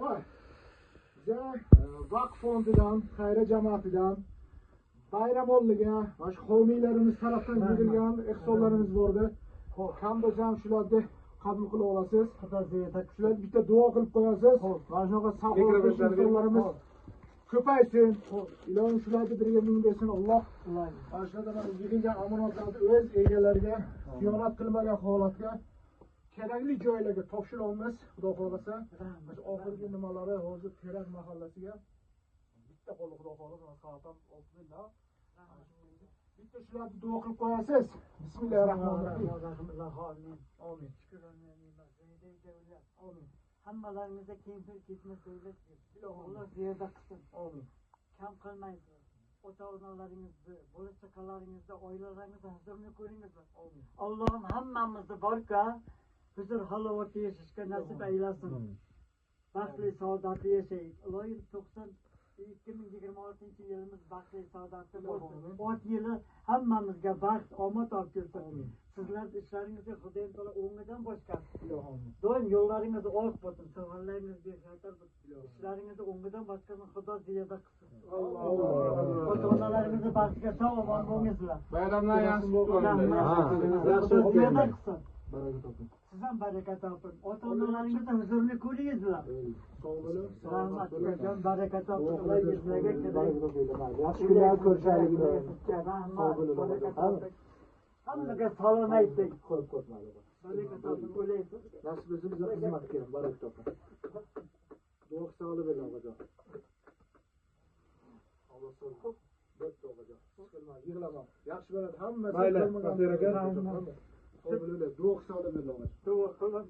To'g'ri. Biza vaqf fondidan, xayriya jamoatidan bayramolliga va shu homiylarimiz tarafdan berilgan ehsonlarimiz bordi. Kam bo'lsa ham shularni qabul qila olasiz. Shular bitta duo qilib qo'yasiz. Mana shunaqa saxovatli insonlarimiz ko'paysin. Ilohim shularni birga mingdasin. Alloh mana shulardan yig'ilgan omonatlarni o'z egalariga xiyonat qilmagan holatga kerakli joylarga topshiramiz. Xudo xolasa, oxirgi nimalari hozir Terak mahallasiga bitta qo'li Xudo xolasa soatam 6 bitta shularni duo qilib qo'yasiz. Bismillahirrohmanirrohim. Amin. Amin. Hammalaringizga keyinchalik ketmas davlat Alloh ziyoda qilsin. Amin. Kam qilmaysiz. Ota-onalaringizni, bola-chaqalaringizni, oilalaringizni huzurni ko'ringiz. Amin. Allohim hammamizni borka huzur halovatda yashashga nasib aylasin. Baxtli saodatli yashaylik. Ilohim 2026-yilimiz baxtli saodatli bo'lsin. 10 yili hammamizga baxt, omad olib kelsin. Sizlar ishlaringizga Xudoyim taolo o'ngidan boshqarsin. Doim yo'llaringiz oq bo'lsin, safarlaringiz bexatar bo'lsin. Ishlaringizni o'ngidan boshqarsin, Xudo ziyoda qilsin. Ota-onalaringizni baxtiga sog' omon bo'lingizlar. Bayramlar yaxshi bo'lsin. Ziyoda qilsin. Siz ham baraka toping. Ota-onalaringizni huzurini ko'ringizlar. Sog' bo'lib, Rahmat, baraka toping. Ularga yaxshi kunlar ko'rishaylik. Rahmat, baraka toping. Hammaga salom ayting. Qo'yib qo'ymaydi. Baraka toping, o'laysiz. Nasib etsa bizga xizmat kerak, baraka toping. Duo qilib beraman. Alloh sog'lik. Bo'pti o'g'ajon. Yig'lama. Yaxshi bo'ladi. Hammasi bo'lmagan. Sog' bo'linglar. Duo qilib beraman. Duo qilib.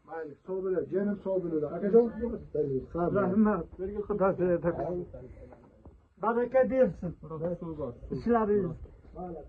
Mayli, sog' bo'linglar. Jiyanim sog' bo'linglar. Akajon. Rahmat. Xudo ziyoda qilsin. Baraka bersin. Ishlaringiz. Mayli.